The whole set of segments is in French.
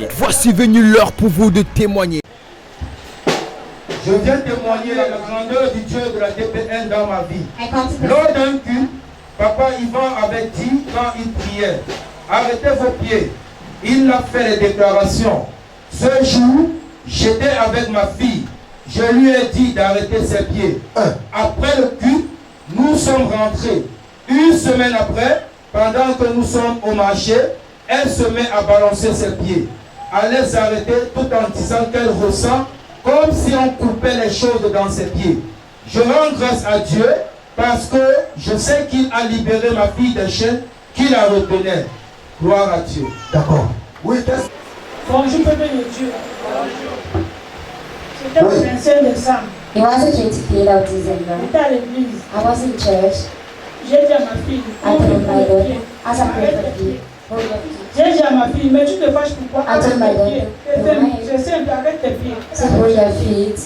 Et voici venu l'heure pour vous de témoigner. Je viens témoigner la grandeur du Dieu de la DPN dans ma vie. Lors d'un culte, Papa Ivan avait dit quand il priait, arrêtez vos pieds. Il a fait les déclarations. Ce jour, j'étais avec ma fille. Je lui ai dit d'arrêter ses pieds. Après le culte, nous sommes rentrés. Une semaine après, pendant que nous sommes au marché, elle se met à balancer ses pieds, à les arrêter tout en disant qu'elle ressent comme si on coupait les choses dans ses pieds. Je rends grâce à Dieu parce que je sais qu'il a libéré ma fille des chaînes qui la retenaient. Gloire à Dieu. D'accord. Oui, bonjour, peuple de Dieu. C'était le 25 décembre. It was the 25th of December. J'étais à l'église. I was in church. J'ai dit à ma fille, I told my daughter, as I prayed for you, hold your feet. j'ai dit à ma fille, mais tu te fâches pourquoi? I told my daughter, Je sais un peu avec tes pieds. so hold your feet.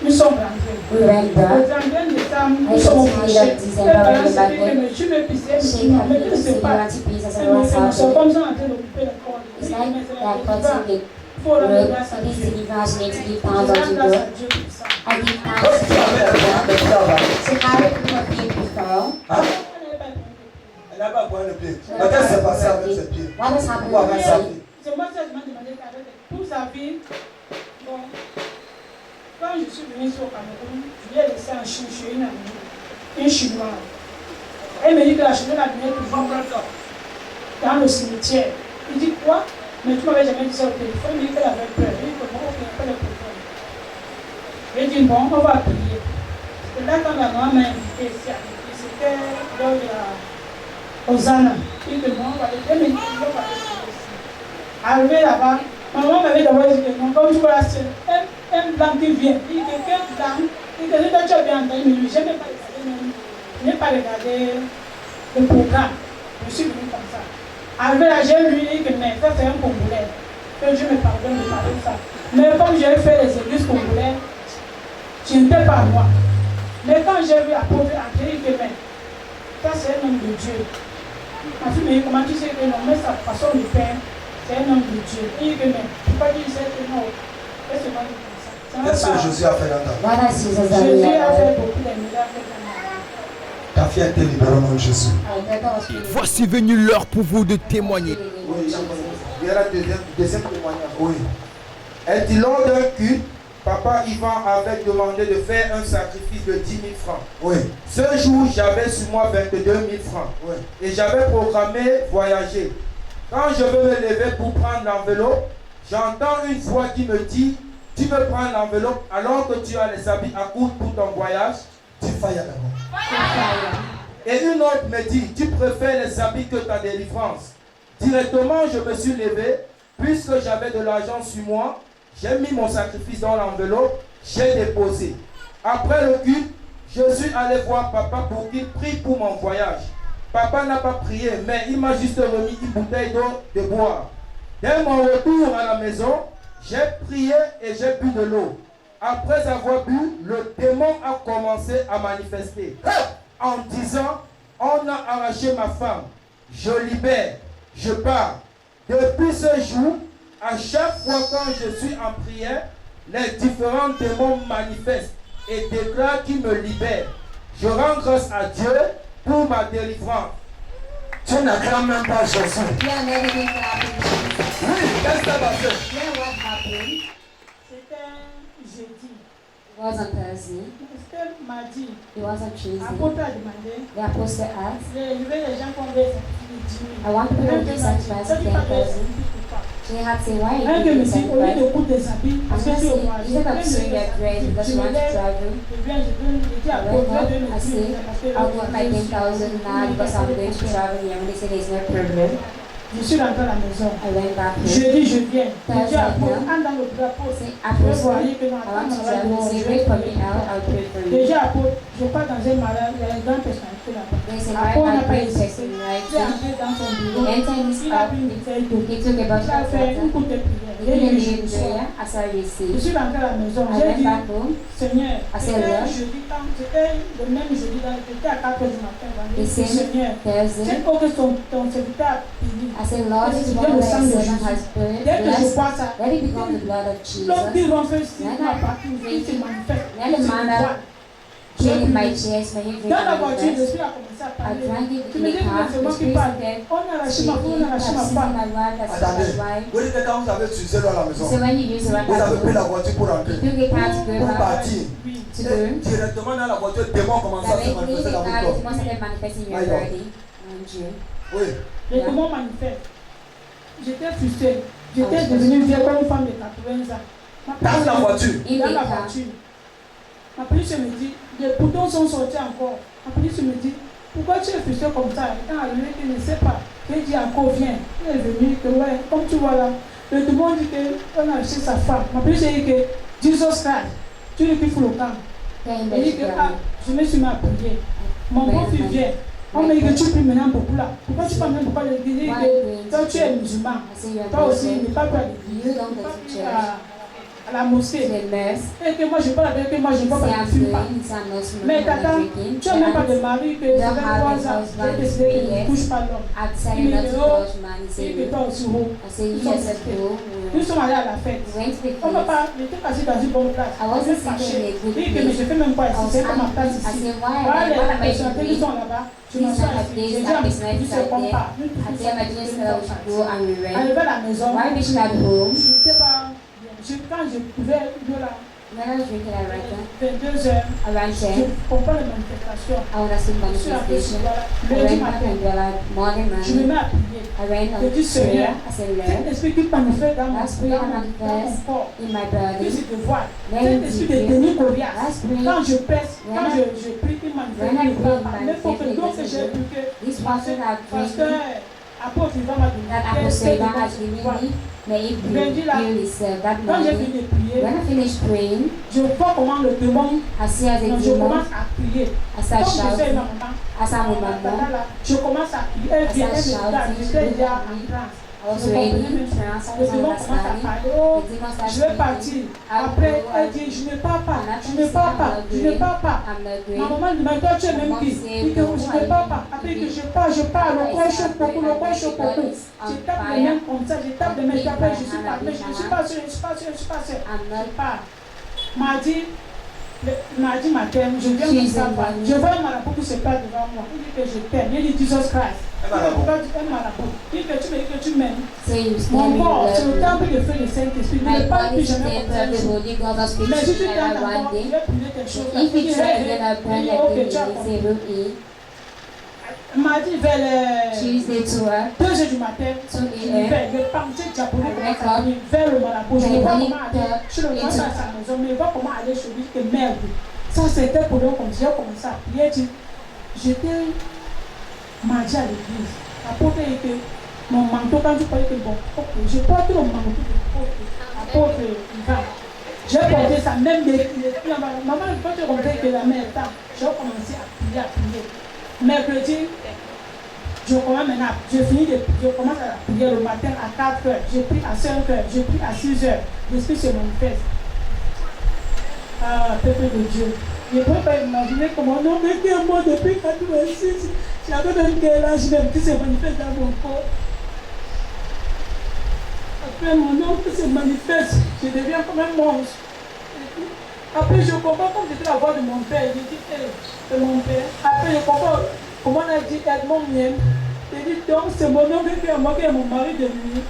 Nous sommes rentrés. We went Le back. 31 décembre, nous I sommes au said to marché. me that December when we back there, Mais tu veux pisser, shake her mais feet tu ne to sais see you pas. want to please us Ils everyone's sont house. comme ça en train de couper les cordes. It's like they're cutting the Il faut rendre rope. grâce à Please Dieu. deliver us, need to give Je thanks rends unto grâce à God. Dieu pour ça. I give thanks to God. So how did people feel before? Elle n'a pas boire le pied. Mais qu'est-ce qui s'est passé avec ses pieds? What was happening Pourquoi with avec her sa feet? fille? C'est moi qui m'a demandé qu'avec toute sa vie, bon, quand je suis venue ici au Cameroun, je lui ai laissé un chou chez une chinoise. Elle me dit que la chinoise a donné toujours dans le cimetière. Il dit quoi? Mais tu m'avais jamais dit ça au téléphone. Il me dit qu'elle avait peur. Il dit comment on fait le téléphone. J'ai dit bon, on va prier. Et là, quand la maman m'a invité ici à l'église, c'était lors de la Hosanna. Il dit bon, on va aller. Elle me dit on va aller ici. Arrivé là-bas, maman m'avait d'abord dit que non, comme tu vois, c'est un blanc qui vient. Il dit que quel blanc? Il dit que tu as bien entendu, mais je n'ai pas regardé même. Je n'ai pas regardé le programme. Je suis venu comme ça. Arrivé là, j'ai lui dit que mais ça c'est un Congolais. Que Dieu me pardonne de parler de ça. Mais comme j'ai fait les églises congolaises, je n'étais pas moi. Mais quand j'ai vu l'apôtre entrer, il dit que mais ça c'est un homme de Dieu. Ma fille me dit comment tu sais que non, mais sa façon de faire, c'est un homme de Dieu. Il dit que mais tu peux pas dire que non. Qu'est-ce que Jésus a fait dans ta vie? What has Jesus done in Jésus your a fait life? beaucoup de miracles dans ma vie. Ta fille a été libérée au nom de Jésus. Et voici venu l'heure pour vous de témoigner. Oui, il y a la deuxième témoignage. Oui. Elle dit lors d'un culte, Papa Ivan avait demandé de faire un sacrifice de 10 000 francs. Oui. Ce jour, j'avais sur moi 22 000 francs. Oui. Et j'avais programmé voyager. Quand je veux me lever pour prendre l'enveloppe, j'entends une voix qui me dit, tu veux prendre l'enveloppe alors que tu as les habits à coudre pour ton voyage. Tu failles d'abord. Et une autre me dit, tu préfères les habits que ta délivrance. Directement, je me suis levé, puisque j'avais de l'argent sur moi, j'ai mis mon sacrifice dans l'enveloppe, j'ai déposé. Après le culte, je suis allé voir papa pour qu'il prie pour mon voyage. Papa n'a pas prié, mais il m'a juste remis une bouteille d'eau de boire. Dès mon retour à la maison, j'ai prié et j'ai bu de l'eau. Après avoir bu, le démon a commencé à manifester. En disant, on a arraché ma femme. Je libère, je pars. Depuis ce jour, à chaque fois quand je suis en prière, les différents démons manifestent et déclarent qu'ils me libèrent. Je rends grâce à Dieu pour ma délivrance. Tu n'acclames même pas Jésus. Yeah, and everything that happened. Oui, qu'est-ce qui s'est passé? Yeah, what happened? C'était jeudi. It was on Thursday. C'était mardi. It was on Tuesday. L'apôtre a demandé. The apostle asked, Je veux les gens qu'on veut sacrifier 10 000. I want people to give sacrifice to 10,000. She had to say, why are you giving Au lieu sacrifice? de coudre des habits, I'm parce que not tu es au saying, voyage. instead of sewing your dress because you want to travel, Je viens, je donne, je dis à I Paul, went up, je donne I said, I'll give my 10,000 now because I'm going to travel here. And they said, there's no problem. Je suis rentré à la maison. I went back Je home. dis, je viens. Je dis à Paul, Thursday, entre dans le drapeau. say, Je apostle, voyais que I dans la want to table, travel. Say, wait for me out, I'll pray for je you. dis à Paul, je pars dans un mariage, il y a une grande personnalité là-bas. They said, Paul n'a right, pas I hésité. person, right? Il est entré dans son bureau. He entered his Il a up. pris une feuille d'eau. He took a Il bottle a of fait une water. coupe de prière. He J'ai did a dit, je little sors. prayer as I Je received. suis rentré à la maison. I J'ai went dit, back home. Seigneur, I said, Lord, c'était le même jeudi, j'étais à 4 heures du matin. the J'ai dit, same Seigneur, Thursday. c'est pour que ton serviteur a fini. I I say, Lord, this C'est one bien le that sang your de servant has Jésus. Dès que je blessed, vois ça, let it become the blood of Jesus. lorsqu'ils vont faire ci, ma partie, il se manifeste. Let the man that came in my chest, may he drink Dans la and voiture, manifest. l'esprit a commencé à I parler. drank it Tu in me the dis car, que c'est the moi qui spirit parle. said, On a lâché ma femme, on a speaking, lâché I've ma seen femme. my wife, that's Attendez. my wife. Vous dites que quand vous avez utilisé dans la maison, So when you use the right vous avez pris la to voiture pour rentrer. took a car to go Pour back partir. Oui. to Et go. directement dans la voiture, démon commence à se Directly manifester the dans car votre is corps. most of them manifesting your Aïe, donc. body and you. Oui. Les démons manifestent. J'étais frustrée. J'étais devenue vieille comme une femme de 80 ans. Dans la voiture. In Dans the la car. voiture. Ma police me dit, les boutons sont sortis encore. Ma police me dit, pourquoi tu es frustré comme ça? Quand elle ne sait pas. Je dis encore, viens. Elle est venue, que ouais, comme tu vois là, le démon dit qu'on a acheté sa femme. Ma police dit que Jesus Christ, tu lui kiffes le camp. Came Elle dit que, back ah, je me suis mis à prier. Mon beau-fils vient. On me dit que tu pries maintenant beaucoup là. Pourquoi tu parles même pourquoi le dit que toi tu es musulman? I say you're Toi aussi, il Muslim. n'est pas prêt à l'église. You don't Il n'est go pas to prêt church. à la mosquée. The nurse. Et que moi je parle avec que moi je ne Say vois pas, I'm je ne fume pas. doing, say I'm not smoking, Mais I'm not t'attends, drinking. tu n'as même pas de mari que ça Don't fait have 3 a ans. husband, J'ai décidé que je 3 ne years. touche pas l'homme. I've decided not to touch man. He Et said, que toi aussi, oh. I say, yes, I do. Nous sommes allés à la fête. We went to the On ne peut place. pas, j'étais assis dans une bonne place. I wasn't Je suis sitting fâché. in a good Dit que mais je place. fais même pas I ici, was c'est pas ma place angry. I ici. said, why? Voilà What am I les personnes qui doing? sont là-bas. Je These m'assois are the ici. days J'ai that dit, business tu ne right comprends there. pas. I tell my business girl to go and we rent. Arrivé à la maison, While reaching at home, je n'étais pas bien. Quand je pouvais de là, when I was drinking at Renta, 22 heures, around je 10, comprends les manifestations. I would have seen Je suis appelé sur manifestation. là. I Lundi went back matin, and they were like, morning, je me man. mets à prier. I ran on Je dis, Seigneur, prayer. I said, cet Lord, esprit qui manifeste dans mon that spirit dans mon manifest corps, in my que body. je te vois. Let Cet him esprit be de Denis Goliath, That spirit, quand je pèse, quand When je prie, il manifeste. when I Il ne pray, parle pas. Mais il faut que manifeste, donc it j'ai doesn't vu que this person that pasteur, drinking, apôtre Ivan m'a donné. that apostle that has given me, may it Lundi là, heal himself that quand j'ai morning. fini de prier, When I finished praying, je vois comment le démon, I see as a quand je demon, commence à prier. I start Comme je sais shouting, ma maman, as I'm with my tata mom, là, je commence à prier. Elle vient, elle me regarde, j'étais déjà en transe. I was ready, trance, I Le was démon commence à understanding. parler. Oh, The demon starts je vais speaking. partir. Après, elle dit, je ne pars pas, je ne pars pas, je ne pars pas. I'm not Ma great. maman dit, mais toi tu es même qui? Dit que je ne pars pas. Après que je pars, le coin chauffe beaucoup, le coin chauffe beaucoup. Je tape les mains comme ça, je tape les mains, après je suis pas, mais je suis pas sûr, je suis pas sûr, je suis pas sûr. I'm Je not pars. Mardi matin, je viens comme ça, je vois un marabout qui se perd devant moi. Il dit que je t'aime, il dit Jesus Christ. Un marabout. Un marabout. Il dit que tu me dis que tu m'aimes. say you Mon stand corps, c'est le in temple de feu du Saint-Esprit. my Ne parle body plus is the jamais comme ça. temple of the Holy God of Mais si tu speaking t'en like one encore, day. tu vas prier quelque chose. If Il you dit, try hey, then I il pray dit, like ok, the tu as say compris. will Mardi vers les Tuesday to her, 2 heures du matin, 2 je me a.m. fais le parti japonais commence à venir vers le marabout. Je ne vois comment aller chez le grand à sa maison, mais je vois comment aller chez lui. Que merde, ça c'était pour lui comme j'ai commencé à prier. J'étais mardi à l'église. Apôtre était mon manteau quand tu croyais que bon, ok, je porte le manteau de apôtre Ivan. J'ai porté ça même des maman, quand tu comptais que la mère est tard, j'ai commencé à prier. Mercredi, je commence maintenant, je commence à prier le matin à 4 heures, je prie à 5 heures, je prie à 6 heures, l'esprit se manifeste. Ah, peuple de Dieu. Je ne peux pas imaginer comment on était à moi depuis 86. J'avais même quel âge même qui se manifeste dans mon corps. Après mon nom qui se manifeste, je deviens comme un monstre. Après je comprends comme c'était la voix de mon père. Je dis, hey, c'est mon père. Après je comprends comment on a dit Edmond Mien. Je dis, donc c'est mon nom qui est moi qui est mon mari de lui.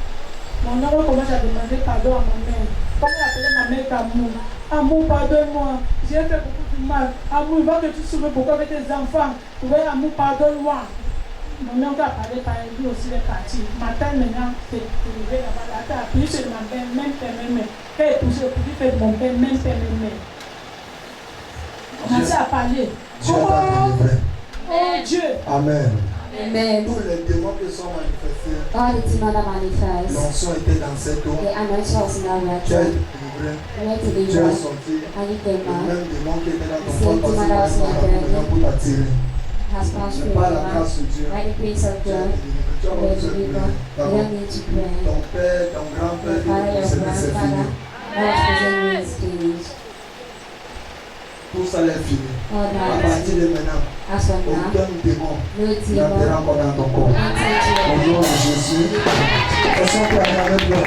Mon oncle commence à demander pardon à ma mère. Comme elle appelait ma mère Amour. Amour, pardonne-moi. J'ai fait beaucoup de mal. Amour, il va que tu souffres beaucoup avec tes enfants. Oui, Amour, pardonne-moi. Mon oncle a parlé par lui aussi les parties. Matin maintenant, c'est levé là-bas. Là, tu as appuyé sur ma mère, même père, même mère. Quand il touche le produit, fait mon père, même père, même mère. Commencez à parler. Dieu t'a délivré. Oh Dieu. Amen. Amen. Tous les démons qui sont manifestés, All the demons that manifest, l'onction était dans cette eau. the anointing was in our Tu es water. délivré. We went to the Tu es river, sorti. and you Le came out, même démon qui était dans ton Same corps demon that was in your belly. pour t'attirer. has passed Mais through par your la life. grâce de Dieu, By the grace of tu es God, délivré. Tu as we are besoin de delivered. prier. We D'abord, don't need to pray. ton père, ton grand-père, Your father, qui your c'est grandfather, fini. all possession is finished. Tout ça est fini. All À that partir de maintenant, as As for now, aucun démon no n'entrera demon encore dans ton corps. Au nom de Jésus, est-ce qu'on peut aller avec moi?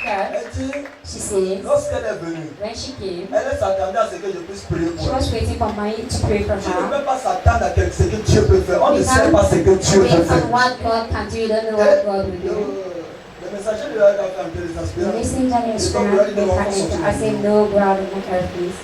Elle dit, she says, lorsqu'elle est venue, when she came, elle s'attendait à ce que je puisse prier she pour was elle. waiting for me to pray for Tu ne her. peux pas s'attendre à ce que Dieu peut faire. On ne sait pas ce que Dieu Based peut faire. on what God can do, you don't know what God will do. Le messager lui a fait un peu les The aspirants. messenger in spirit, I say, no, go out of my car, please.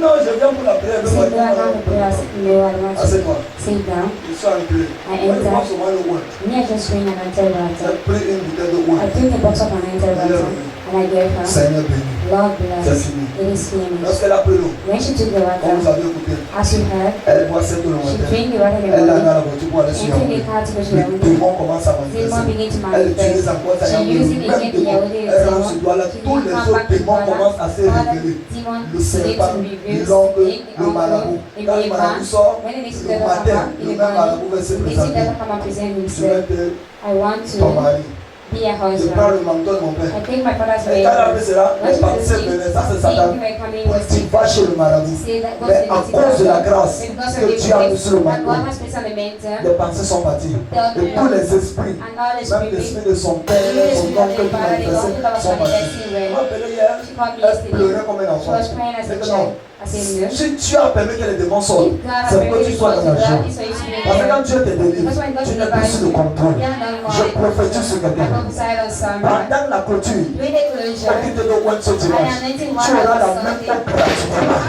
Non, je viens pour la prière. I said, no, I don't want to pray. I said, no, I don't want to. Assieds-toi. Sit down. Il sort un peu. Moi, je pense au moins le word. Me, I just bring an anointed water. J'ai pris une bouteille de I word. took a box of anointed water and I gave her. Seigneur béni. Lord C'est bless. fini. It is finished. Lorsqu'elle a pris l'eau, When she took the comme vous water, avez écouté, as you heard, elle boit cette eau le she matin. drank the water in the Elle l'a dans morning. la voiture pour aller sur Into the Yaoundé. car to go to Le Yaoundé. démon commence à Demon manifester. begin to Elle utilise manifest. encore sa She Yaoundé. using Même again the démon. Yaoundé Elle rentre demon. sur Douala. She Tous les come autres back to démons Douala. commencent à se All the révéler. demons Le begin serpent, to reveal, l'oncle, the le marabout. uncle, the Quand le man. marabout sort, When the next le devil matin, come le in the même marabout va morning, se the next présenter. devil come and present Je vais himself. te I want ton to mari. be a Je prends husband. le manteau de mon père. I take my father's Et quand elle a fait way. cela, When les she parties says, venaient, ça c'est think Satan. you were coming Pour with tu vas chez le marabout. say that God Mais said à it's cause de la because grâce of que the Dieu a mis grace sur le that God manteau, has placed on the mentor, les pensées sont parties. Et tous les esprits, and all the même spirit, l'esprit de son père, even the son spirit of oncle the qui father, the manifestait, uncle that was sont partis. manifesting Je well. me rappelle hier, She called me elle pleurait yesterday. comme un She enfant. was crying as a C'est que child. non. I said, no. Si Dieu a permis que les démons sortent, If God c'est pour que tu sois dans la joie. is for you to be Parce que there. quand Dieu te délivre, Because when God tu n'es plus delivers sous you, le contrôle. you're not Je more. prophétise sur I quelqu'un. prophesied on someone. Pendant la clôture, During the closure, qui te donne ce dimanche, tu auras la même eau gratuitement.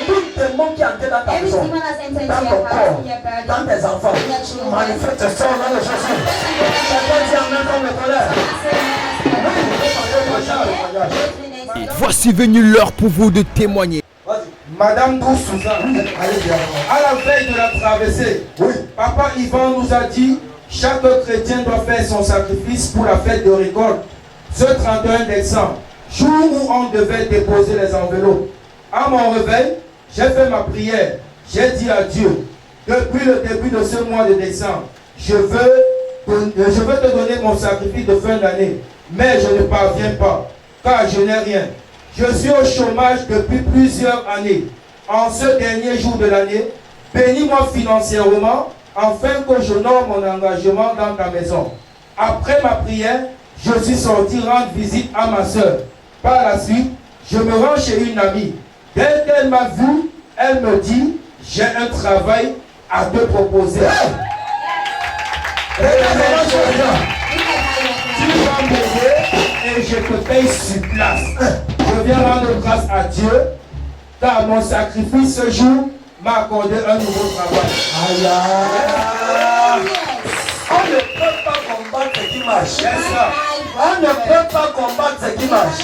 Tout démon qui est entré dans ta every maison, demon has entered dans into ton your corps, house, in your body, dans tes enfants, in your children. manifeste ça au nom de Jésus. Quelqu'un dit amen comme le colère. Oui, il faut changer le voyage. Et voici venu l'heure pour vous de témoigner. Vas-y. Madame Douce Suzanne, Allez, viens. à la veille de la traversée, Oui. Papa Yvan nous a dit chaque chrétien doit faire son sacrifice pour la fête de récolte. Ce 31 décembre, jour où on devait déposer les enveloppes. À mon réveil, j'ai fait ma prière. J'ai dit à Dieu, depuis le début de ce mois de décembre, je veux te donner mon sacrifice de fin d'année. Mais je ne parviens pas, car je n'ai rien. Je suis au chômage depuis plusieurs années. En ce dernier jour de l'année, bénis-moi financièrement afin que j'honore mon engagement dans ta maison. Après ma prière, je suis sorti rendre visite à ma soeur. Par la suite, je me rends chez une amie. Dès qu'elle m'a vu, elle me dit, j'ai un travail à te proposer. Tu vas m'aider et je te paye sur place. Je viens rendre grâce à Dieu car mon sacrifice ce jour m'a accordé un nouveau travail. Aïe, aïe. On ne peut pas combattre ce qui marche. On ne peut pas combattre ce qui marche.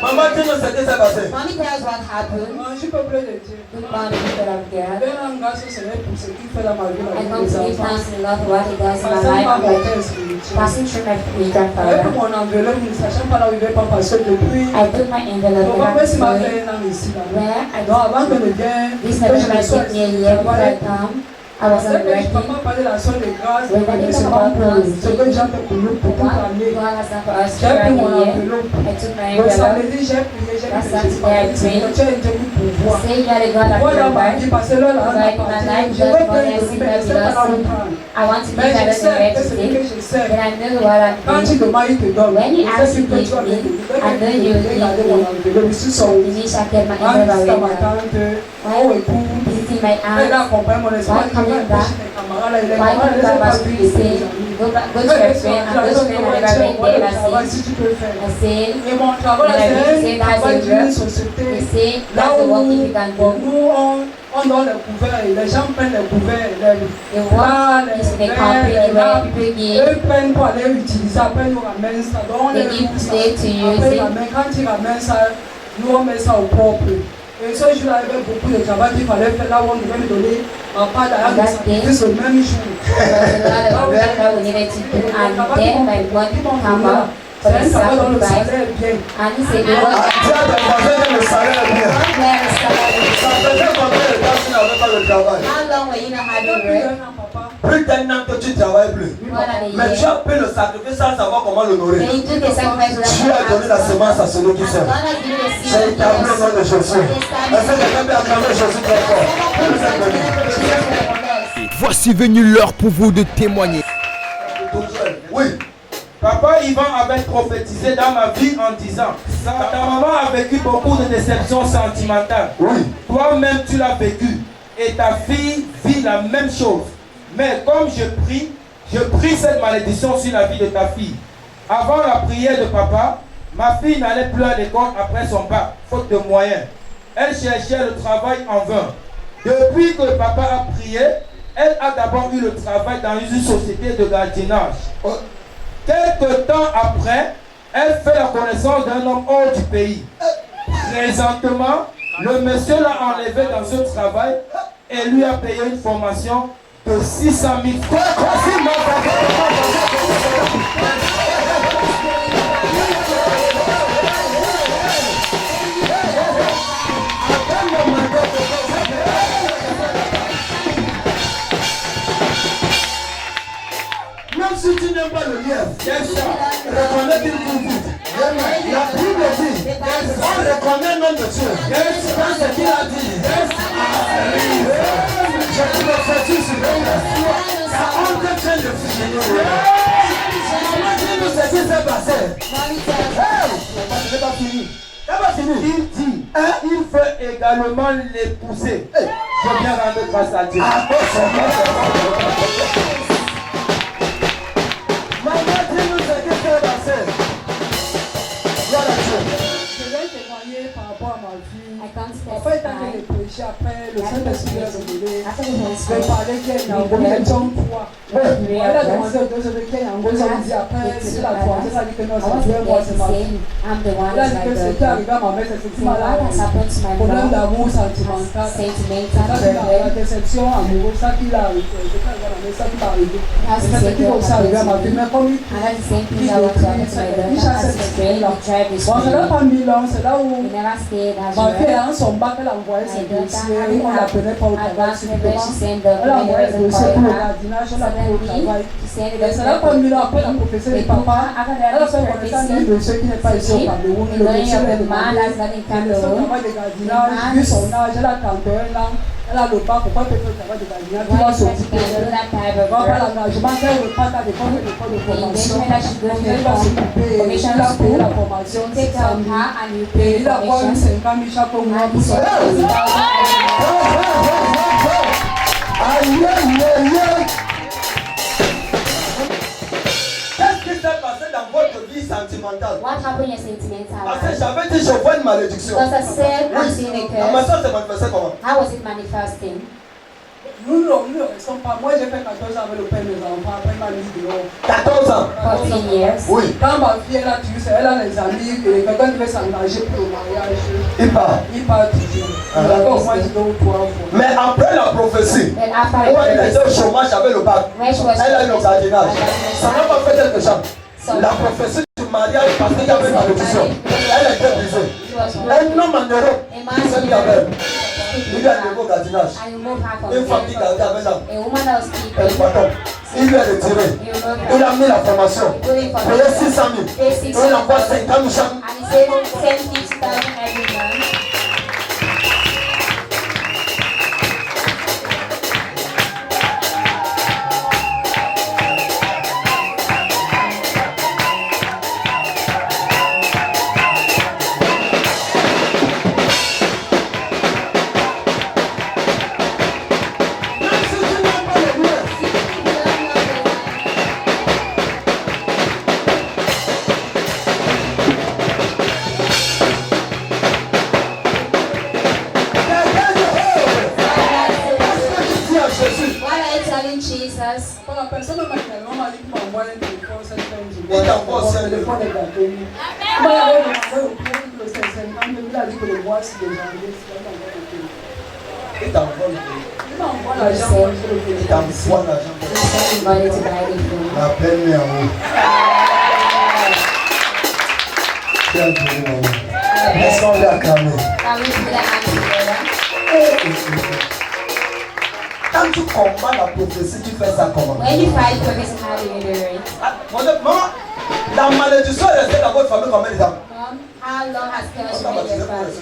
Maman, tu ne sais ce qui s'est passé. Mommy tells what happened. Je peux peuple de Dieu. Good morning, people of God. Je rends grâce au Seigneur pour ce qu'il fait dans ma vie, la I vie come des to give enfants. thanks to the Lord for what He does in my Passant life. par mon I'm père spirituel. passing through my Avec grandfather. mon enveloppe, ne sachant pas là où il va pas parce que depuis. I took my envelope Mon and papa s'il m'a I fait un an ici. Là. where I Donc avant que ne vienne, this que je November ne sois took me a year before I come. I wasn't Je ne peux working. pas parler de l'action de grâce, When I mais think c'est about pas pour grâce, ce que j'ai fait pour nous, pour toute What l'année. God has done for us J'ai pris throughout mon the year. enveloppe. I took my Donc ça envelope. veut dire j'ai prié, j'ai That's prié. Saturday, I prayed. Tu es Dieu pour voir. Say that the God that Moi dans ma provides. vie, parce que là, là, Like my life, je veux just for prendre the le sick mais that je sais pas là où belongs. prendre. I want to Mais give je that sais where que to c'est ce take. que je sais. Then I know what I'm Quand tu doing. demandes, il te donne. When he Je asks sais you que tu vas to give me, me I know you will regarder give mon me. enveloppe. Je suis sorti. Finish, I get my Quand envelope jusqu'à ma away. tante, mon époux, Visiting my elle a aunt. accompagné mon espoir. Why coming back? Mes camarades, là, il est Why camarade, coming je sais back pas was si pretty c'est saying, go to your friend, and those friends I never met them. I si say, tu peux faire. I say, Et mon travail, And I c'est say un that's travail a d'une work. société. they say, Là that's the où work if you can bon, do. nous, on donne les couverts, les gens prennent les couverts, The les work plats, is in the les company verres, les where nappes. people give. Eux prennent pour aller utiliser, après ils nous ramènent ça. Donc on They les give loue ça. today to use Après ils it. ramènent, quand ils ramènent ça, nous on met ça au propre. Et ce jour-là, il y avait beaucoup de travail qu'il fallait faire. Là où on devait me donner ma part d'ailleurs de sacrifice le même jour. There was a lot of work that we needed to do, and then my blood come up for C'est the un travail dont le sacrifice. salaire est bien. And he said, the work Ah, dis à tes voisins que le salaire est bien. where is salary? Ça faisait combien de temps tu n'avais pas de travail? How long were you not having Depuis work? un an, papa. Plus d'un an que tu ne travailles plus. Mais tu as fait le sacrifice sans savoir comment l'honorer. Tu as donné la semence à celui qui sème. C'est établi au nom de Jésus. Est-ce que quelqu'un peut acclamer Jésus très fort? Voici venu l'heure pour vous de témoigner. Oui. Papa Ivan avait prophétisé dans ma vie en disant, ta maman a vécu beaucoup de déceptions sentimentales. Oui. Toi-même tu l'as vécu et ta fille vit la même chose. Mais comme je prie cette malédiction sur la vie de ta fille. Avant la prière de papa, ma fille n'allait plus à l'école après son bac, faute de moyens. Elle cherchait le travail en vain. Depuis que papa a prié, elle a d'abord eu le travail dans une société de gardiennage. Quelque temps après, elle fait la connaissance d'un homme hors du pays. Présentement, le monsieur l'a enlevé dans ce travail et lui a payé une formation de 600 000 francs. Même si tu n'aimes pas le lien, reconnais qu'il vous vite. La Bible dit, on reconnaît le nom de Dieu. Dans ce qu'il a dit. Je te le fais tout sur ça on te train de fusionner. Maman, dis-nous ce qui s'est passé. Ce n'est pas fini. Il dit, il veut également l'épouser. Je viens rendre grâce à Dieu. Maman, dis-nous ce qui s'est passé. Je vais témoigner par rapport à ma vie. En fait, quand j'ai prêché après, le Saint-Esprit a révélé. Je vais parler qu'il y a un gros John 3. Elle a demandé aux deux autres qu'il y a un gros homme dit après, c'est la troisième, elle a dit que non, c'est Dieu, moi, c'est ma fille. Elle a dit que ce qui est arrivé à ma mère, c'est effectivement là, problème d'amour sentimental. Ça, la déception amoureuse, ça qui l'a arrivé, ça qui m'a arrivé. C'est ce qui va aussi arriver à ma vie. Mais comme il chasse cette esprit là. Bon, ça n'a pas mis là, c'est là où ma fille a son bac, elle a envoyé ses dossiers, on l'appelait pas au travail, elle a envoyé les dossiers pour le jardinage, elle a pris au travail. Et ça n'a pas mis là, après la prophétie de papa, elle a fait connaissance d'un dossier qui n'est pas ici au Cameroun, le dossier est demandé, elle a fait le travail de jardinage, vu son âge, elle a 31 ans. Elle a le bac, pourquoi tu fais le travail de jardinage, tu vas s'occuper d'elle. On va faire l'engagement, elle repart à l'école de formation, elle va s'occuper, elle a payé la formation, c'est ça. Et il a quoi eu 50 000 chaque mois pour son Qu'est-ce qui s'est passé dans votre vie sentimentale? What happened in your sentimental Parce que life? j'avais dit je vois une malédiction. Because I said I'm seeing a La maison curse. s'est manifestée comment? How was it manifesting? Nous ne restons pas. Moi, j'ai fait 14 ans avec le père de mes enfants. Après, il m'a mis dehors. 14 ans. 14 years. Oui. Quand ma fille, elle a tué, elle a les amis, quelqu'un qui veut s'engager pour le mariage. Il part. Il part toujours. Il a fait au moins 2 ou 3 fois. Mais après la prophétie, Then after où elle I était au chômage avec le bac, when she was elle a eu le jardinage. Ça n'a pas fait quelque chose. La prophétie du mariage, parce qu'il y avait une malédiction, elle était brisée. Un homme en Europe, c'est qui avait. Il lui a levé au jardinage. I removed her from Une femme qui gardait avec elle. a woman that was Elle keeping. bâton. Il lui a retiré. Il a mis la formation. Payé 600 000. Il envoie 50 000 chaque. And he said 10,000 every month. Jesus. Pour la personne matériellement m'a dit qu'il m'envoie un téléphone, cette femme. Il t'envoie un téléphone. Il m'a envoyé au plus de 50 000, il a dit que le mois, c'est le janvier, Il t'envoie le il m'envoie l'argent pour acheter le Il téléphone. t'envoie l'argent. He sent money to buy the phone. La peine est en haut. Quel bon moment. Laissons-le acclamer. Can we put our hands together? Quand tu combats la prophétie, tu fais ça comment? When you fight prophecy, how do you do it? Maman, la malédiction est restée dans votre famille combien de temps? Mom, how long has curse been in your family?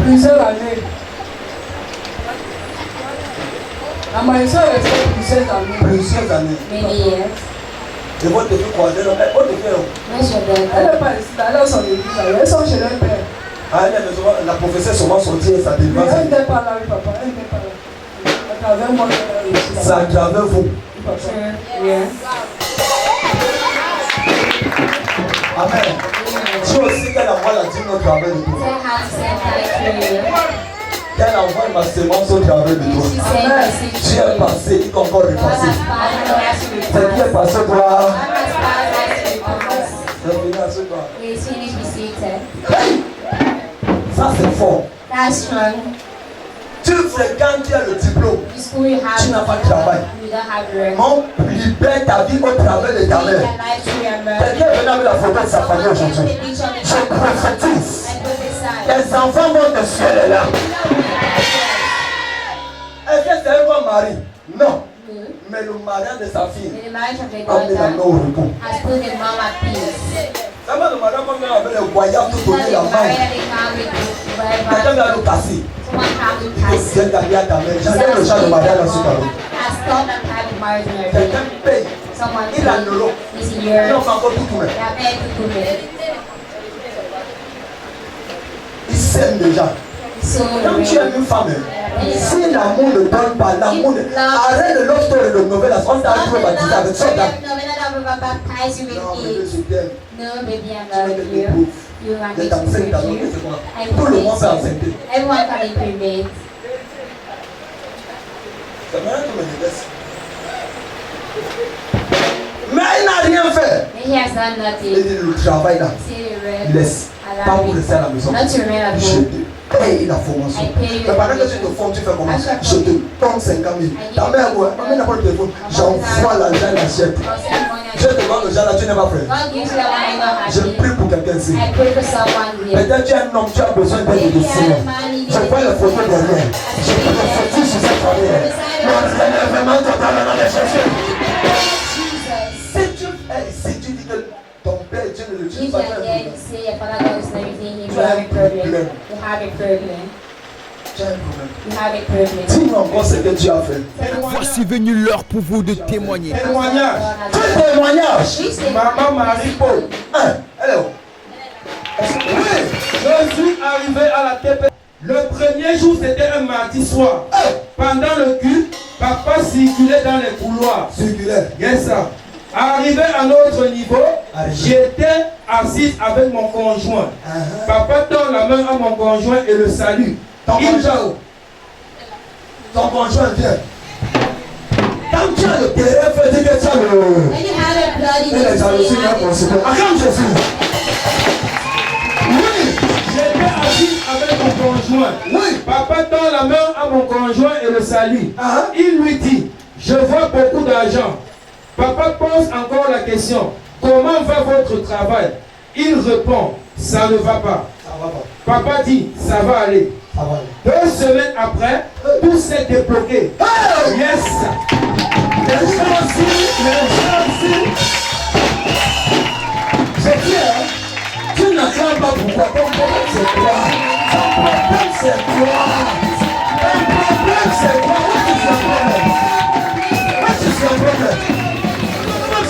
Plusieurs années. La malédiction est restée plusieurs années. Plusieurs années. Many years. Et votre fille croisée, votre fille, Where's your Elle daughter? n'est pas ici, elles sont l'église, elles sont chez leur père. la prophétie est sûrement sortie et ça Mais dépasse. elle n'était pas là, oui, papa, elle n'était pas là. À travers moi, elle est ici. Ça à travers vous. Oui, papa. Yeah. Amen. Dieu aussi qu'elle envoie la dîme au travers de Say toi. how to send that through you. Qu'elle envoie ma sémence au travers de And toi. she sent the seed Dieu est through you. passé, il peut encore God repasser. has found no has to C'est qui est repass. passé toi. God has found has to repass. C'est fini à ce toi. He is finished received. Ça c'est fort. That's strong. Tu fréquentes, tu as le diplôme. In school you have Tu n'as pas de travail. You don't have work. Mon libère ta vie au travers de ta Live mère. your life through your mother. Quelqu'un est venu avec la photo de sa famille Someone came aujourd'hui. with a picture of the Je prophétise. I prophesy. Les enfants vont de ciel et là. Est-ce que c'est un bon mari? Non. Mais le mariage de sa fille In the marriage of the a mis la main daughter au repos. has put the mom at peace. Ça va le mariage comme avec le voyage tout Because donné the la main. marriage they come with Quelqu'un vient wherever le casser. someone come with Il pass. vient d'aller à ta mère. J'enlève le champ de mariage dans ce carreau. Has stopped and had the marriage in her Quelqu'un day. paye. Someone Il a le lot. is in Il your en fait encore tout tourner. they are paid to do it. Il s'aime déjà. So Quand tu aimes une femme, si l'amour ne donne pas, l'amour ne... Arrête de love story de nouvelle. On t'a trouvé baptisé avec ça. No, we're not baptize you with Non, bébé, it. je t'aime. No, baby, I Tu veux love que you. je t'éprouve. You want me D'être to enceinte, t'as prove donné, you. c'est quoi? I'm Tout le monde peut convinced. enceinte. Everyone can improve it. C'est bien que me déteste. Mais il n'a rien fait. And he has done Il nothing. dit le travail là, See the red. laisse. Pas pour rester à la maison. Not to remain at Je home. te paye la formation. Mais pendant que tu te formes, tu fais comment? Je te donne 50 000. Ta mère, ma mère n'a pas le téléphone. J'envoie l'argent à l'achète. Je te demande le genre là, tu n'es pas prêt. God gives you that one I know Je happy. prie pour quelqu'un ici. I pray for someone here. Peut-être tu es un homme, tu as besoin d'aide de Seigneur. Je vois les photos derrière. Je prophétise sur cette famille. Mon Seigneur, vraiment, totalement les chercher. Si tu dis que ton père, Dieu ne le tue If pas, you're here, you say your father God is not everything, you have a problem. You have a problem. tu as un problème. You have a problem. Dis-nous encore ce que tu as fait. Voici venu l'heure pour vous de témoigner. Témoignage. Quel témoignage? Maman Marie-Paul. Elle est où? Oui, je suis arrivé à la TP. Le premier jour, c'était un mardi soir. Pendant le culte, papa circulait dans les couloirs. Circulaire. Yes, sir. Arrivé à notre niveau, j'étais assise avec mon conjoint. Papa tend la main à mon conjoint et le salue. Ton conjoint. Ton conjoint vient. Quand tu as le terrain, fais dire que tu as le... When you have a bloody Et les jalousies disease, viennent considérer. Acclame Jésus. Oui. J'étais assise avec mon conjoint. Oui. Papa tend la main à mon conjoint et le salue. Ah. Il lui dit, je vois beaucoup d'argent. Papa pose encore la question, comment va votre travail? Il répond, ça ne va pas. Ça va pas. Papa dit, ça va aller. Ça va aller. 2 semaines après, tout s'est débloqué. Hey! Yes! Les gens aussi. Je dis, hein, tu n'acclames pas pourquoi. Ton problème c'est quoi? Ton problème c'est quoi? Ton problème c'est quoi? What is your problem?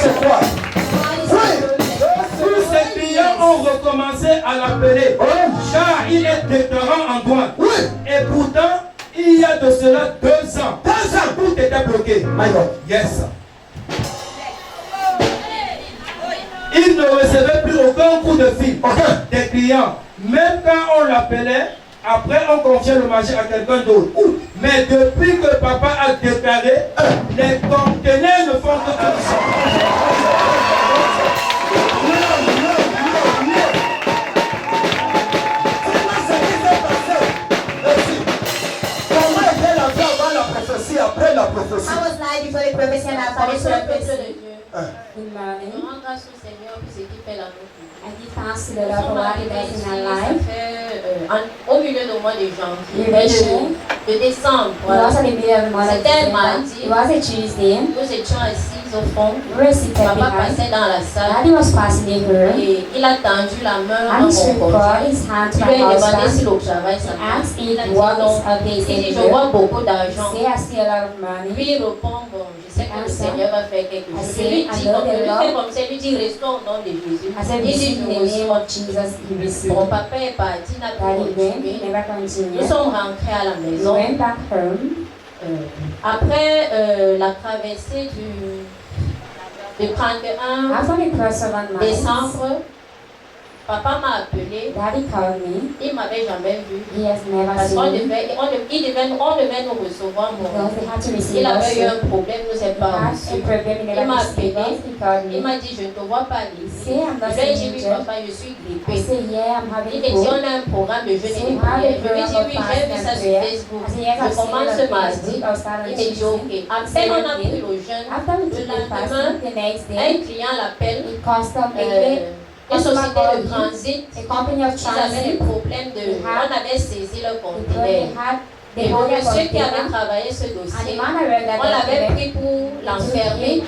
C'est quoi? Tous ses clients ont recommencé à l'appeler, car il est déclarant en douane. Oui. Et pourtant, il y a de cela 2 ans. 2 ans. Tout était bloqué. My God. Yes. Il ne recevait plus aucun coup de fil des clients. Même quand on l'appelait, après on confiait le marché à quelqu'un d'autre. Mais depuis que papa a déclaré, les conteneurs ne font que Comment était la vie avant la prophétie, après la prophétie? How was life before the prophecy and after the prophecy? Good morning. Je rends grâce au Seigneur pour ce qu'il fait dans notre vie. I give thanks to the Lord for what He does in our Ça life. fait au milieu du mois de janvier, Eventually, de décembre. it was at the middle of the month of C'était December. mardi. It was a Tuesday. Nous étions assis au fond. We were seated Papa behind. passait dans la salle Daddy was passing the room. et il a tendu la main à And mon he put conjoint. his hand to Il my lui a demandé si husband. le travail He ça asked Il a if dit work non. is okay. Il dit He je said, vois beaucoup d'argent. say I see a lot of money. Lui il répond bon, je sais que le Answer. Seigneur va faire quelque I chose. say, Je lui I dis know comme the je lui Lord. fais comme ça, il lui dit restons au nom de Jésus. I said, Il dit receive je in the name reçois. of Jesus. He received. Mon papa est parti, n'a pas Daddy went. He continué. never Nous continued. sommes rentrés à la We maison. went back home. Après la traversée du 31 After the cross of night, décembre, papa m'a appelé. Daddy called me. Il m'avait jamais vu. He has never Parce seen qu'on me. devait nous recevoir. Because they had to receive Il us. avait eu He un problème, nous n'avons pas had reçu. a problem. He Il never m'a received appelé. us. He called Il me. m'a dit, je ne te vois pas Say, ici. I'm not Je lui ai dit, oui, injured. papa, je suis I grippée. said, yeah, I'm Il having me dit, cold. on a un programme de jeûne et Say, de how prière. the Je lui ai dit, program oui, of j'ai vu fasting ça and sur prayer. Facebook. I said, yes, Je I've seen commence it ce on mardi. Facebook. I'll start on Il me dit, Tuesday. ok. Après, on a pris le jeûne. After we Le took the lendemain, fasting, the next un day, client l'appelle. it cost them Une société de transit. a company of Ils avaient des transit. problèmes de... On avait saisi leur They conteneur. had Et the le whole monsieur qui avait container. travaillé ce And the dossier, man I read that on l'avait document, pris pour l'enfermer.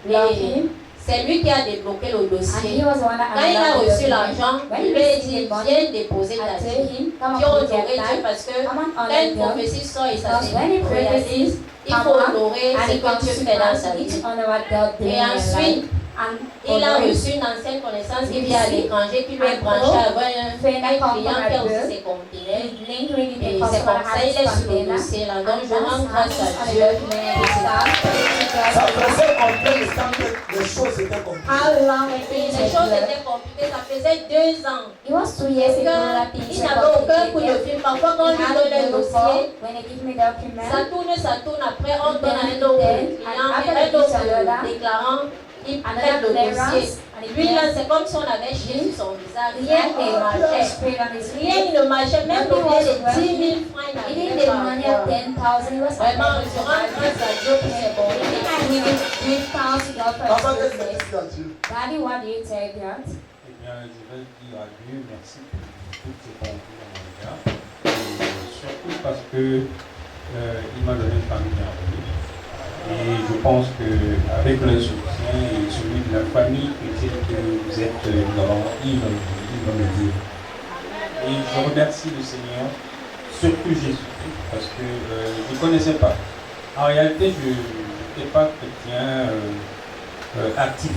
lock Et him, c'est lui qui a débloqué le and dossier. he was the one that Quand il a unlocked the reçu document. l'argent, When il he lui a received dit, the money, viens déposer I ta told dîme. him, come Puis and on put your honorait Dieu tithe. parce que Come on, quand honor une God. prophétie sort et ça Because when he réalise, il come faut on, honorer and ce it que comes Dieu to fait dans pass, sa you need vie. to honor what God did in Et your ensuite, life. And il a honor reçu une ancienne connaissance qui You vit à see? l'étranger, qui lui est And branché all avec un friend that come client from qui a abroad, aussi ses conteneurs. link with the Et c'est customer comme that ça, il has est sur le container. dossier là. Donc And je rends that's grâce how à on the Dieu. document is stopped. Ça faisait combien de temps que les choses étaient compliquées? How long it Et is les choses étaient compliquées, ça faisait 2 ans. It was 2 years ago that Il things were n'avait aucun coup de complicated. fil. Parfois quand on lui donne un dossier, When they give me the document, ça tourne, après on donne à un autre client, un autre déclarant, il prête le dossier. Lui là, c'est comme si on avait chié sur son visage. Rien ne marchait. Rien ne marchait, même le billet de 10 000 francs, il even n'avait the pas money of encore. 10,000 was Vraiment, je rends grâce à Dieu pour ses bons. I give it 3,000 Papa, dollars qu'est-ce que tu dis à Dieu? Daddy, what do you tell God? Eh bien, je vais dire à Dieu merci pour toutes ces bontés dans mon regard. Et surtout parce que il m'a donné une famille merveilleuse. Et je pense qu'avec le soutien et celui de la famille chrétienne que vous êtes, nous allons vivre le Dieu. Et je remercie le Seigneur, surtout Jésus-Christ, parce que je ne connaissais pas. En réalité, je n'étais pas chrétien actif.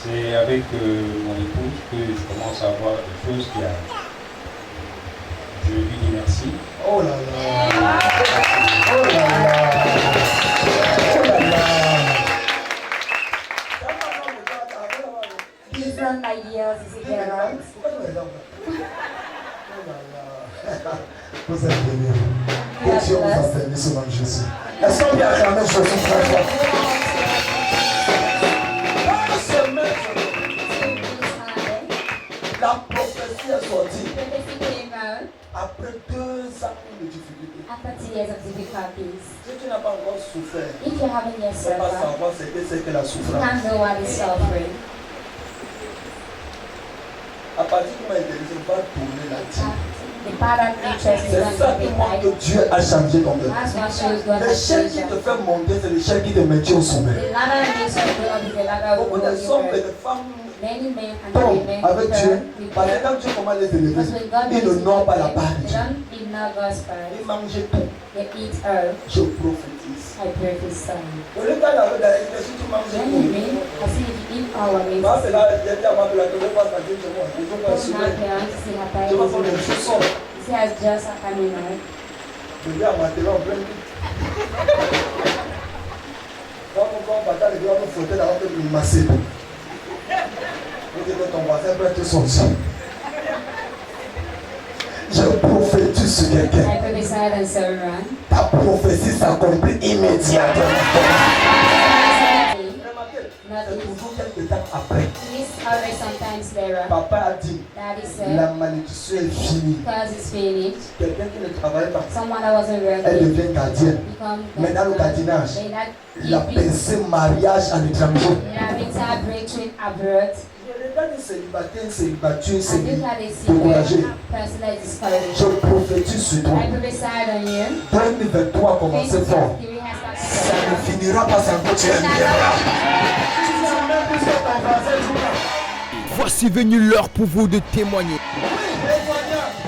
C'est avec mon épouse que je commence à voir des choses qui arrivent. Je lui dis merci. Oh là là! Oh là là! Oh là là! Different ideas, is it right? Pourquoi tu me regardes là? Oh là là! Vous êtes bénis. Que Dieu vous a béni au nom de Jésus. Est-ce qu'on peut acclamer Jésus très fort? La prophétie est sortie après 2 ans de difficultés. After 2 years of difficulties, Si tu n'as pas encore souffert, if you haven't yet tu ne peux pas suffered, savoir ce que c'est que la you souffrance. can't know what is suffering. À partir du moment où il va tourner la tête. The part that interest is C'est going ça to qui be montre que like. Dieu a changé ton cœur. That's what shows God Le has chef changed qui te you. fait monter, c'est le chef qui te maintient au sommet. The ladder makes you go up, the ladder will Beaucoup go de hommes et you. de femmes Many men and tombent women avec Dieu. with Parce que God. quand Dieu commence à les élever, Because when God ils ne n'ont pas la part de they Dieu. don't ignore God's part. Ils mangent tout. They eat earth. Je prophétise. I prophesy. Au lieu d'aller avec la si tu manges When tout. you read, I see if you eat all of it. Moi, c'est là, il y a dit à ma blague, je passe à Dieu, je vois. Je vais Don't assumer. have parents see how Je vais faire tired des choses sort. you see as just a coming out. Je viens à ma télé en plein vide. Quand on partage les gars, on fauteuil avant de me masser. Vous dites que ton voisin peut être sorti. Je prophétise sur quelqu'un. I prophesy on someone. Ta prophétie s'accomplit immédiatement. Remarquez, C'est toujours quelques temps après. This always sometimes later. Papa a dit, Daddy said, la malédiction est finie. because it's finished. Quelqu'un qui ne travaillait pas, Someone that wasn't elle working devient gardienne. become Maintenant, le gardiennage, il a pensé mariage à l'étranger. They are being to breakthrough abroad. Je regarde un célibataire, une célibataire, I do have a découragé. secret person that is discouraged. Je prophétise sur toi. I prophesy on you. 2023 a commencé fort. 2023 has Ça started. ne finira pas sans que tu aies un miracle. Voici venu l'heure pour vous de témoigner.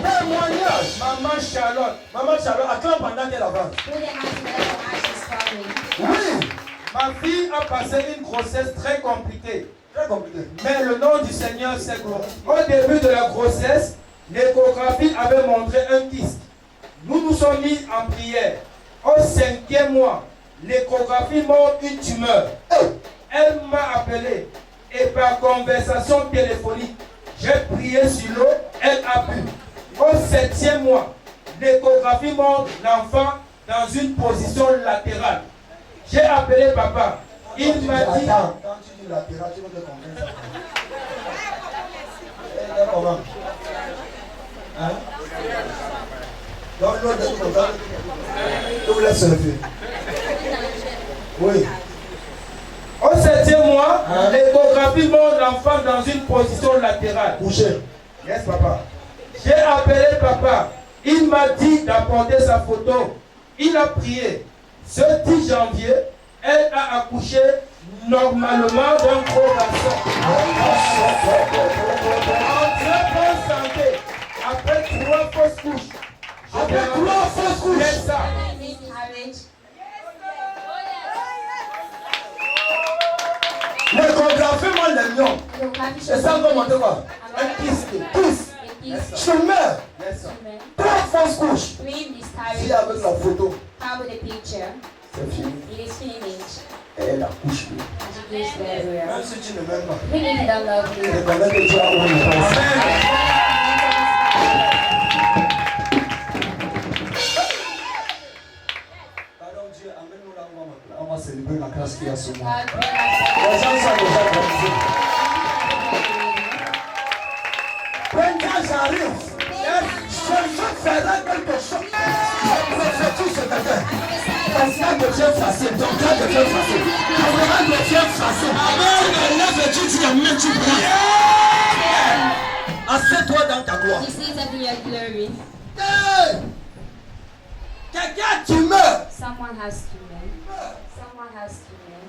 Témoignage. Maman Charlotte, acclame pendant qu'elle avance. Put your hands together for Ashley's family. Oui, Ma fille a passé une grossesse très compliquée. très compliqué. Mais le nom du Seigneur s'est glorifié. Au début de la grossesse, l'échographie avait montré un kyste. Nous nous sommes mis en prière. Au 5e mois, l'échographie montre une tumeur. Elle m'a appelé et par conversation téléphonique, j'ai prié sur l'eau, elle a bu. Au 7e mois, l'échographie montre l'enfant dans une position latérale. J'ai appelé papa. Il m'a dit... Attends, quand tu dis latéral, tu veux te comprendre ça. Comment? Hein? Donc l'autre est content. Tu vous laisse servir. Oui. Au 7e mois, l'échographie montre l'enfant dans une position latérale. Couché. Yes, papa. J'ai appelé papa. Il m'a dit d'apporter sa photo. Il a prié. Ce 10 janvier, elle a accouché normalement d'un gros garçon. En très bonne santé. Après 3 fausses couches. Après 3 fausses couches. C'est ça. L'échographie montre les lions. Et ça va monter quoi? Un kyste. Je meurs. 3 fausses couches. Si avec la photo, c'est fini. It is finished. Et elle accouche. As you give there. Même si tu ne m'aimes pas, We need to love you. reconnais que tu as une réponse. Pardon Dieu, amène-nous là, on va célébrer la grâce qu'il y a sur moi. God bring us Les gens sont déjà baptisés. Quand j'arrive, je ferai quelque chose. Prophétise ce matin. Quelqu'un devient facile, donc ça devient facile. Abraham devient facile. Amen. Lève tu dis amen, tu pries. Assieds-toi dans ta gloire. You see that in your glory. Quelqu'un qui meurt. Someone has to win. Someone has to win.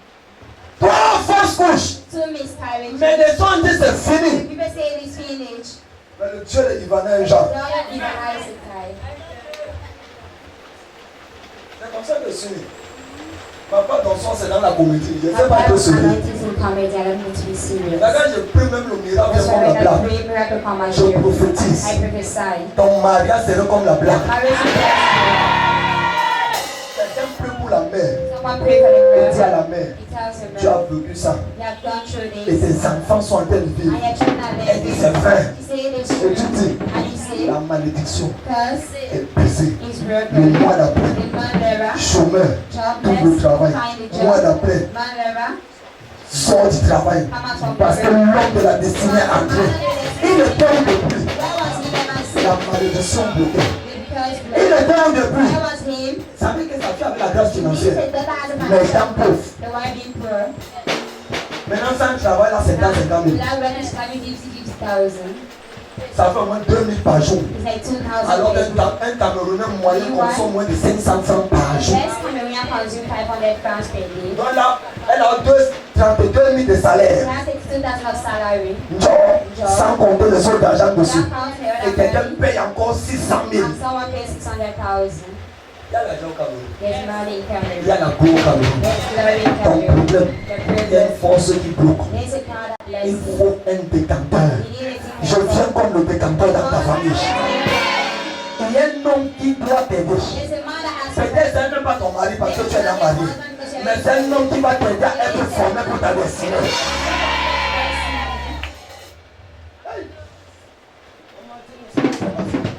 3 fausses couches. 2 miscarriages. Mais les gens disent c'est fini. People say it is finished. Mais le Dieu de Ivanais est un genre. The other even has a tie. C'est comme ça que je suis. Papa dans son c'est dans la comédie. Je ne sais pas Papa que celui. anointing in comedy. I don't need to be serious. Là, quand je prie même le miracle That's vient comme why la when I blague. pray, miracle come and Je share. prophétise. I prophesy. Ton mariage sera comme la blague. Marriage is blessed. Quelqu'un prie pour la mère. Someone pray for the Il dit à girl. la mère, He tells her, tu as vécu ça. you have gone through Et this. tes enfants sont en train de And vivre. your children are Elle dit living. c'est vrai. You say it is Et true. tu dis, And you say, la malédiction because est brisée. it's Le broken. mois d'après, The man there, chômeur, double jobless, travail. find a Mois job. d'après, Man there, sort du travail. Parce que l'homme de la destinée est entré. Il est temps de pluie. that was him and La malédiction bloquée. because Il est temps de pluie. that was him. Ça veut dire que ça fait avec la grâce He financière. said that as a Mais man, étant pauvre. the wife being poor. Maintenant, sans travail, là, c'est 50 000. Without running, she's having 50,000. Ça fait au moins 2 000 par jour. It's like 2,000. Alors qu'un Camerounais moyen consomme moins de 500 francs par jour. Best Cameroonian consume 500 francs per day. Donc là, elle a 32 000 de salaire. She has 62,000 of salary. Genre, sans compter les autres d'argent dessus. That counts her Et other quelqu'un money. paye encore 600 000. And someone pays 600,000. Il y a l'argent au Cameroun. There's money in Il y a Cameroon. la go au Cameroun. There's glory in Ton Cameroon. problème, The il y a une problem. force qui bloque. There's a God that bless Il you. faut un décanteur. You need a Je viens comme le décanteur dans ta famille. Il y a un homme qui doit t'aider. There's a man that has Peut-être c'est même pas ton mari parce que tu es un mari. Mais c'est un homme qui va t'aider à être formé pour ta destinée.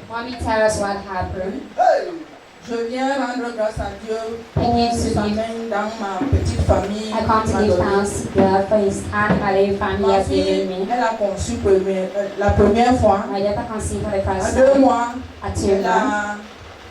Mommy, tell us what happened. Hey! Je viens rendre grâce à Dieu pour sa main dans ma petite famille. I come to give thanks to God for His hand my little family Ma has given fille, me. elle a conçu la première fois. My daughter conceived for the À first 2 time. mois, At 2 months,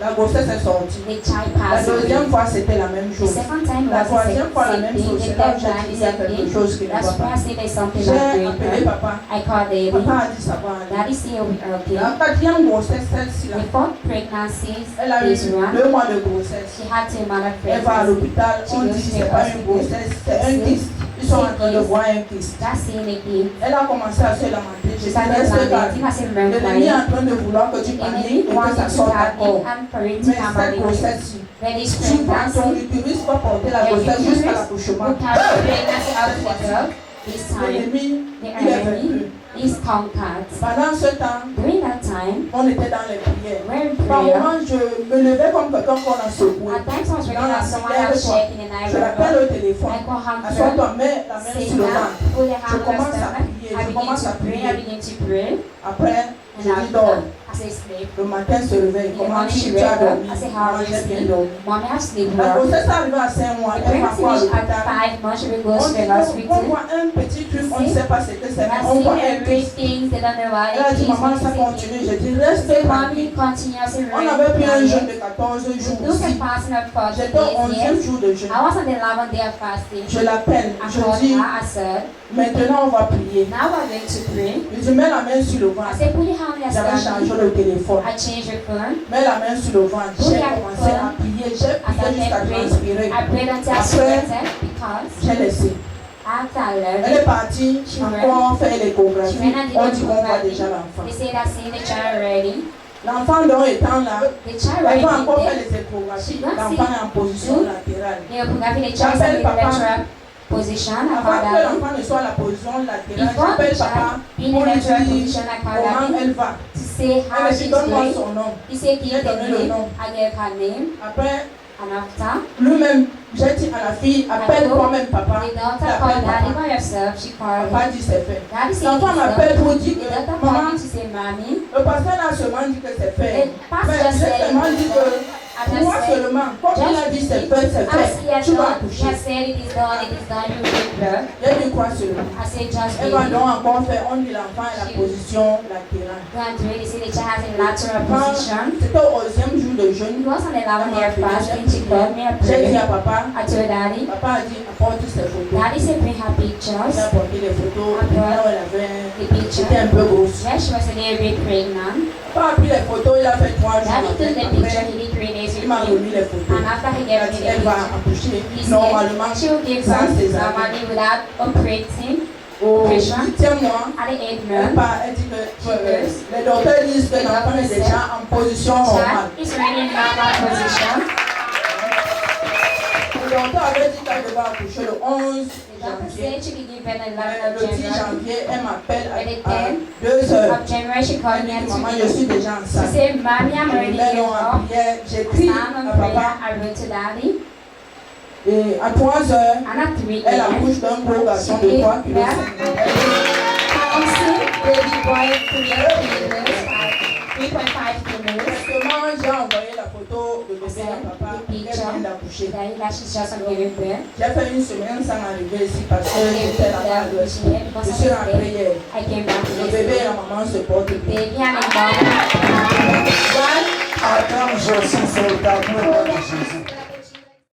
la grossesse est sortie. the child La passed away. deuxième fois, c'était la même The chose. second time La was the troisième fois, la same même thing. chose. The C'est là third que j'ai time, dit the il y a same quelque thing. chose qui ne That's va why pas. I say there's something J'ai not doing appelé her. papa. I called David. Papa a dit ça va aller. Daddy said we'll be okay. La quatrième grossesse, celle-ci là. The fourth pregnancy, Elle a eu this one, 2 mois de grossesse. she had 2 months of Elle va à pregnancy. l'hôpital, on dit que c'est pas une grossesse, c'est un kyste. Ils sont en train de voir un kyste. That's seeing again. Elle a commencé à se lamenter. Je She dis, started reste calme. lamenting. I said, remember L'ennemi est crying. en train de vouloir que tu The paniques enemy et que ça wanted to sorte panic encore. and for it to Mais come cette out. grossesse-ci, When this tu vois, ton pregnancy, utérus va porter la your grossesse jusqu'à uterus l'accouchement. will carry the pregnancy out to the birth. This time, L'ennemi, the il est enemy vaincu. is conquered. Pendant ce temps, During that time, on était dans les prières. we're in Par prayer. moments, je me levais comme quelqu'un qu'on a secoué. At times I was Dans waking la up, someone prière, else shaking and I je l'appelle remember. au téléphone. I call her Assois-toi, mets la main sit sur le down, ventre. put your Je hand on her commence à stomach. prier, I je begin commence à to pray, I prier. begin to pray. Après, je And dis dors. I say sleep. Le matin se réveille. In the Comment morning she tu as wake up. dormi? I say, Moi, how are you j'ai bien sleep? dormi. Mommy, I sleep La well. grossesse est arrivée à 5 mois. The Elle va pregnancy quoi à is at l'hôpital? 5 months. She will go On to dit the qu'on hospital. voit un petit truc, on ne sait pas ce que c'est, mais I on see voit un kyste. everything. They don't know why. Elle a dit, maman, ça continue. Je dis, reste Say, calme. mommy, continue. I say, On avait pris un jeûne de 14 We jours do aussi. the fasting of 40 J'étais au days, 11e yes. jour de jeûne. I was on the 11th day of fasting. Je l'appelle. I Je called dis, her. I said, maintenant on va prier. now we're going to pray. Je mets la main sur le I ventre. said, put your hand on your J'avais changé stomach. le téléphone. I changed your phone. Mets la main sur le ventre. J'ai commencé à prier. J'ai As prié I jusqu'à prayed, transpirer. I prayed until I Après, sweated because j'ai laissé. after I left, Elle est partie encore faire l'échographie. she went and did On the dit qu'on voit echography. déjà l'enfant. They say that seeing the child already. L'enfant donc étant là, The child elle already va encore faire there. les échographies. Don't L'enfant see. est en position latérale. The echography, the child is in the lateral position. I Avant called que daddy. l'enfant ne soit à la position latérale, Before the j'appelle papa child being in pour the lui lateral dire position, I called comment daddy elle va. to say how Elle me dit, she's donne-moi doing. son nom. He said, give J'ai the donné le name. nom. I gave her name. Après, And after, lui-même, j'ai dit à la fille, appelle toi-même papa. the daughter Elle called appelle daddy papa. by herself. She called Papa me. dit c'est fait. Daddy said, L'enfant m'appelle pour dire the que daughter called maman, me to say, mommy. le pasteur a seulement dit que c'est fait. The pastor Mais just j'ai said, seulement dit que moi seulement, comme il a dit c'est fait, as he had tu vas done, he accoucher. has said it is done, you will give birth. J'ai dit quoi seulement. I said, just Elle baby. va donc encore faire, on dit l'enfant est à la position latérale. Go and do it. They say the child has a lateral Quand position. c'était au 11e jour de jeûne, It was on the 11th day of fasting. She called me a j'ai dit prayer. à papa, I told daddy. papa a dit apporte ses photos. Daddy said, bring her Elle pictures. a apporté les photos, là où elle avait, The picture. c'était un peu grosse. Yeah, she was a little bit pregnant. Papa a pris les photos, il a fait 3 jours. Daddy took the picture. Après, He did 3 days il with m'a me. remis les photos. And after he Elle a gave me dit the elle va picture, accoucher he normalement said she will give sans birth césarienne. normally without operating. Au Operation. 8e mois, At the 8th elle month, dit que les docteurs disent que l'enfant est déjà en position the normale. child is already in normal position. Le docteur avait dit qu'elle devait accoucher le 11 The doctor janvier. said she could give birth on the Le 10 11th of January. janvier, elle m'appelle By the à 10th 2 heures. of January, she Elle called me dit at maman, 2 je suis p.m. déjà She enceinte. said, Mommy, I'm Je already mets here donc en now. prière, I j'écris stand à on prayer. papa. I wrote to daddy. Et à 3 heures, And at 3 elle a.m., accouche d'un gros garçon de 3 kg. bouncing baby boy 3 kilos, 3.5 kilos. Justement, j'ai envoyé la photo de bébé à papa. Elle vient d'accoucher. Daddy, that she's just on giving birth. J'ai fait une semaine sans arriver ici parce que I came j'étais là-bas à to l'ouest. the because Je I suis was rentrée there. hier. I came back Le bébé et yesterday. la maman se portent bien. Baby and the mom. Attends, je suis soldat.